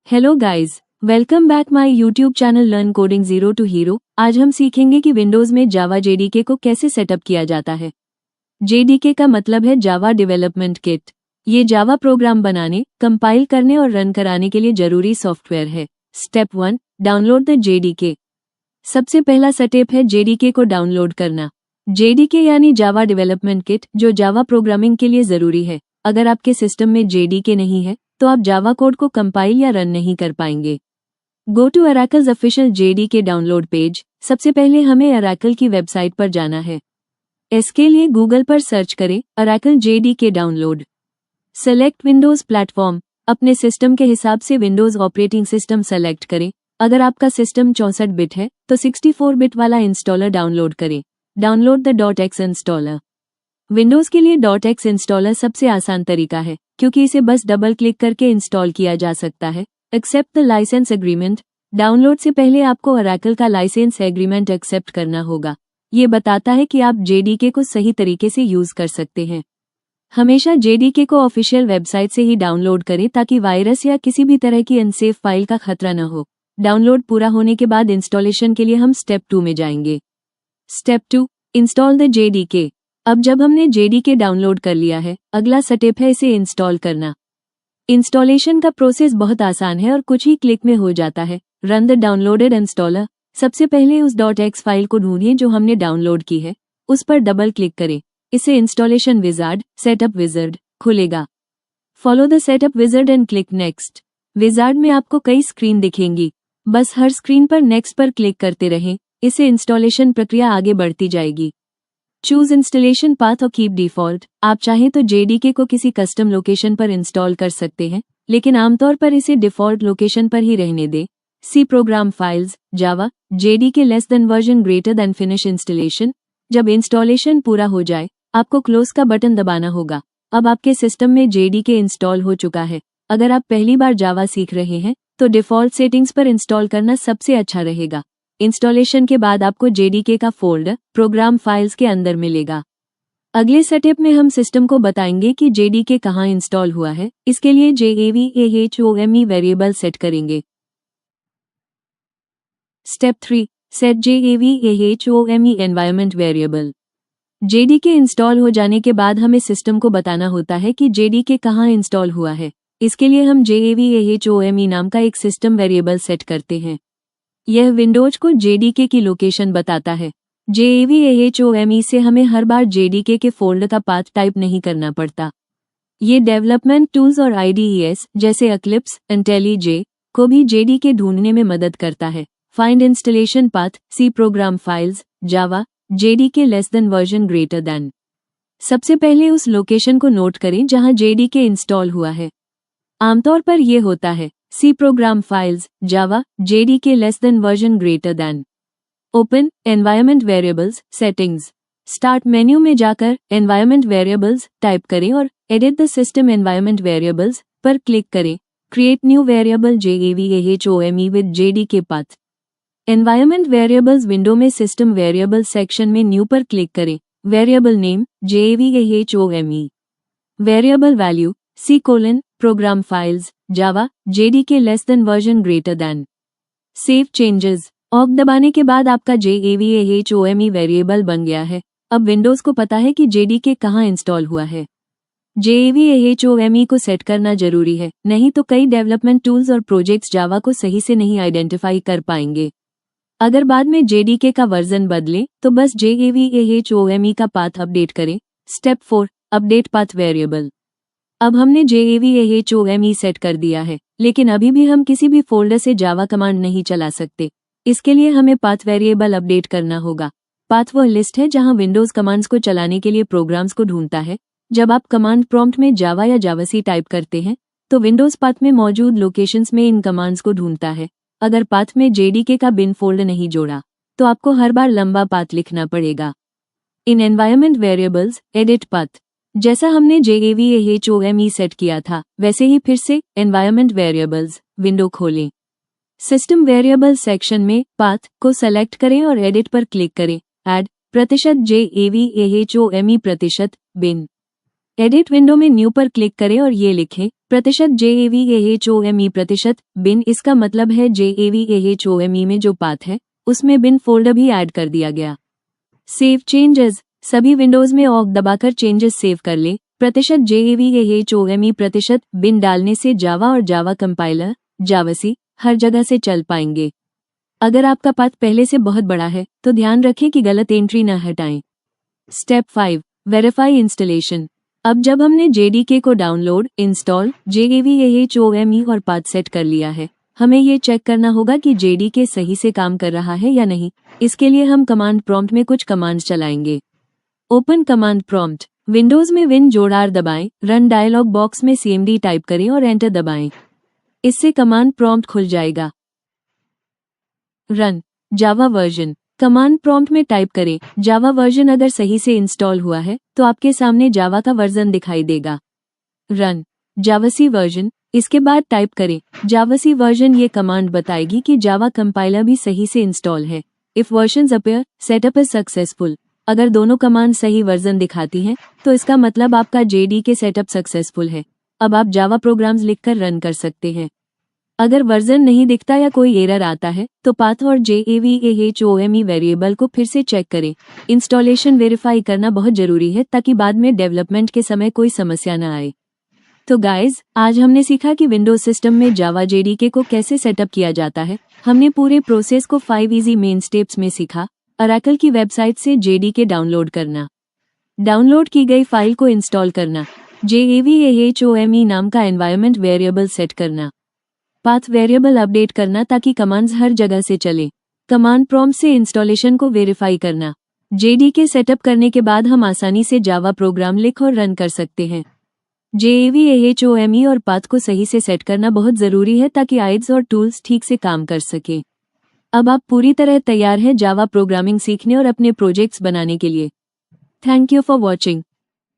Hello guys, welcome back my YouTube channel learn coding zero to hero. आज हम सीखेंगे कि विंडोज में जावा जेडीके को कैसे सेटअप किया जाता है। जेडीके का मतलब है जावा डेवलपमेंट किट। ये जावा प्रोग्राम बनाने, कंपाइल करने और रन कराने के लिए जरूरी सॉफ्टवेयर है। Step 1, download the JDK. सबसे पहला स्टेप है जेडीके को डाउनलोड करना। जेडीके यानी जावा डेवलपमेंट किट, जो जावा प्रोग्रामिंग के लिए जरूरी है। अगर आपके सिस्टम में जेडीके नहीं है तो आप जावा कोड को कंपाइल या रन नहीं कर पाएंगे। Go to Oracle's official JDK download page. सबसे पहले हमें ओरेकल की वेबसाइट पर जाना है। इसके लिए गूगल पर सर्च करें Oracle JDK download. Select Windows platform. अपने सिस्टम के हिसाब से विंडोज ऑपरेटिंग सिस्टम सेलेक्ट करें। अगर आपका सिस्टम 64 बिट है तो 64 बिट वाला इंस्टॉलर डाउनलोड करें। Download the .x installer. Windows के लिए .x इंस्टॉलर सबसे आसान तरीका है, क्योंकि इसे बस डबल क्लिक करके इंस्टॉल किया जा सकता है। Accept the licence agreement. Download से पहले आपको ओरेकल का लाइसेंस एग्रीमेंट एक्सेप्ट करना होगा। ये बताता है कि आप जेडीके को सही तरीके से यूज कर सकते हैं। हमेशा जेडीके को ऑफिशियल वेबसाइट से ही डाउनलोड करें ताकि वायरस या किसी भी तरह की अनसेफ फाइल का खतरा न हो। डाउनलोड पूरा होने के बाद इंस्टॉलेशन के लिए हम स्टेप 2 में जाएंगे। Step 2, install the JDK. अब जब हमने जेडीके डाउनलोड कर लिया है, अगला स्टेप है इसे इंस्टॉल करना। इंस्टॉलेशन का प्रोसेस बहुत आसान है और कुछ ही क्लिक में हो जाता है। Run the downloaded installer. सबसे पहले उस .x फाइल को ढूंढिए जो हमने डाउनलोड की है। उस पर डबल क्लिक करें। इसे इंस्टॉलेशन विजार्ड, सेटअप विजार्ड खुलेगा। Follow the setup wizard and click next. Wizard में आपको कई स्क्रीन दिखेंगी, बस हर स्क्रीन पर नेक्स्ट पर क्लिक करते रहें। इससे इंस्टॉलेशन प्रक्रिया आगे बढ़ती जाएगी। चूज इंस्टॉलेशन पाथ और कीप डिफॉल्ट। आप चाहें तो जेडीके को किसी कस्टम लोकेशन पर इंस्टॉल कर सकते हैं, लेकिन आमतौर पर इसे डिफॉल्ट लोकेशन पर ही रहने दें। C program files, Java, JDK less than version greater than finish installation. जब इंस्टॉलेशन पूरा हो जाए, आपको क्लोज का बटन दबाना होगा। अब आपके सिस्टम में जेडीके इंस्टॉल हो चुका है। अगर आप पहली बार जावा सीख रहे हैं तो डिफॉल्ट सेटिंग्स पर इंस्टॉल करना सबसे अच्छा रहेगा। इंस्टॉलेशन के बाद आपको जेडीके का फोल्डर प्रोग्राम फाइल्स के अंदर मिलेगा। अगले स्टेप में हम सिस्टम को बताएंगे कि जेडीके कहाँ इंस्टॉल हुआ है। इसके लिए JAVAHOME वेरिएबल सेट करेंगे। Step 3, set JAVAHOME environment variable. JDK install हो जाने के बाद हमें सिस्टम को बताना होता है कि जेडीके कहाँ इंस्टॉल हुआ है। इसके लिए हम JAVAHOME नाम का एक सिस्टम वेरिएबल सेट करते हैं। यह विंडोज को जेडीके की लोकेशन बताता है। JAVAHOME से हमें हर बार जेडीके के फोल्डर का पाथ टाइप नहीं करना पड़ता। ये डेवलपमेंट टूल्स और IDEs जैसे एक्लिप्स, IntelliJ को भी जेडीके ढूंढने में मदद करता है। Find installation path, C program files, Java, JDK less than version greater than. सबसे पहले उस लोकेशन को नोट करें जहां जेडीके इंस्टॉल हुआ है। आमतौर पर यह होता है C program files, Java, JDK less than version greater than. Open environment variables settings. Start menu में जाकर एनवायरनमेंट वेरिएबल्स टाइप करें और edit the system environment variables पर क्लिक करें। Create new variable JAVAHOME with JDK path. Environment variables window में system variable section में new पर click करें। Variable name JAVAHOME। Variable value C:, program files, Java, JDK less than version greater than. Save changes. ऑक दबाने के बाद आपका JAVAHOME variable बन गया है। अब विंडोज को पता है कि जेडीके कहाँ इंस्टॉल हुआ है। JAVAHOME को सेट करना जरूरी है, नहीं तो कई डेवलपमेंट टूल्स और प्रोजेक्ट्स जावा को सही से नहीं आइडेंटिफाई कर पाएंगे। अगर बाद में जेडीके का वर्जन बदले तो बस JAVAHOME का पाथ अपडेट करें। Step 4, update path variable. अब हमने JAVAHOME सेट कर दिया है, लेकिन अभी भी हम किसी भी फोल्डर से जावा कमांड नहीं चला सकते। इसके लिए हमें पाथ वेरिएबल अपडेट करना होगा। पाथ वह लिस्ट है जहां विंडोज कमांड्स को चलाने के लिए प्रोग्राम्स को ढूंढता है। जब आप कमांड प्रॉम्प्ट में जावा या जावासी टाइप करते हैं तो विंडोज पाथ में मौजूद लोकेशंस में इन कमांड्स को ढूंढता है। अगर पाथ में जेडीके का बिन फोल्डर नहीं जोड़ा तो आपको हर बार लंबा पाथ लिखना पड़ेगा। इन एनवायरनमेंट वेरिएबल्स एडिट पाथ। जैसा हमने JAVAHOME सेट किया था वैसे ही फिर से एनवायरनमेंट वेरिएबल्स विंडो खोलें। सिस्टम वेरिएबल सेक्शन में पाथ को सेलेक्ट करें और एडिट पर क्लिक करें। Add %JAVAHOME %bin। Edit window में न्यू पर क्लिक करें और ये लिखें %JAVAHOME प्रतिशत बिन। इसका मतलब है JAVAHOME में जो पाथ है उसमें बिन फोल्डर भी ऐड कर दिया गया। Save changes. सभी विंडोज में ऑक दबाकर चेंजेस सेव कर लें। %JAVAHOME प्रतिशत बिन डालने से जावा और जावा कंपाइलर जावासी हर जगह से चल पाएंगे। अगर आपका पाथ पहले से बहुत बड़ा है तो ध्यान रखें कि गलत एंट्री न हटाएं। Step 5 verify installation. अब जब हमने JDK को डाउनलोड, इंस्टॉल, JAVAHOME और पाथ सेट कर लिया है, हमें ये चेक करना होगा कि JDK सही से काम कर रहा है या नहीं। इसके लिए हम कमांड प्रॉम्प्ट में कुछ कमांड्स चलाएंगे। Open command prompt. विंडोज में WinRAR दबाएं, रन डायलॉग बॉक्स में CMD टाइप करें और एंटर दबाएं। इससे कमांड प्रॉम्प्ट खुल जाएगा। Run Java version. Command prompt में टाइप करें जावा वर्जन। अगर सही से इंस्टॉल हुआ है तो आपके सामने जावा का वर्जन दिखाई देगा। Run javac version. इसके बाद टाइप करें जावासी वर्जन। ये कमांड बताएगी कि जावा कंपाइलर भी सही से इंस्टॉल है। If versions appear, setup is successful. अगर दोनों कमांड सही वर्जन दिखाती हैं तो इसका मतलब आपका JDK सेटअप सक्सेसफुल है। अब आप जावा प्रोग्राम्स लिखकर रन कर सकते हैं। अगर वर्जन नहीं दिखता या कोई एरर आता है तो पाथ और JAVAHOME वेरिएबल को फिर से चेक करें। इंस्टॉलेशन वेरीफाई करना बहुत जरूरी है ताकि बाद में डेवलपमेंट के समय कोई समस्या न आए। तो गाइज, आज हमने सीखा कि विंडोज सिस्टम में जावा JDK को कैसे सेटअप किया जाता है। हमने पूरे प्रोसेस को 5 इजी मेन स्टेप्स में सीखा। ओरेकल की वेबसाइट से JDK डाउनलोड करना, डाउनलोड की गई फाइल को इंस्टॉल करना, JAVAHOME नाम का एनवायरनमेंट वेरिएबल सेट करना, पाथ वेरिएबल अपडेट करना ताकि कमांड्स हर जगह से चले, कमांड प्रॉम्प्ट से इंस्टॉलेशन को वेरीफाई करना। JDK सेटअप करने के बाद हम आसानी से जावा प्रोग्राम लिख और रन कर सकते हैं। JAVAHOME और पाथ को सही से सेट करना बहुत जरूरी है ताकि आइड्स और टूल्स ठीक से काम कर सके। अब आप पूरी तरह तैयार हैं जावा प्रोग्रामिंग सीखने और अपने प्रोजेक्ट्स बनाने के लिए। Thank you for watching.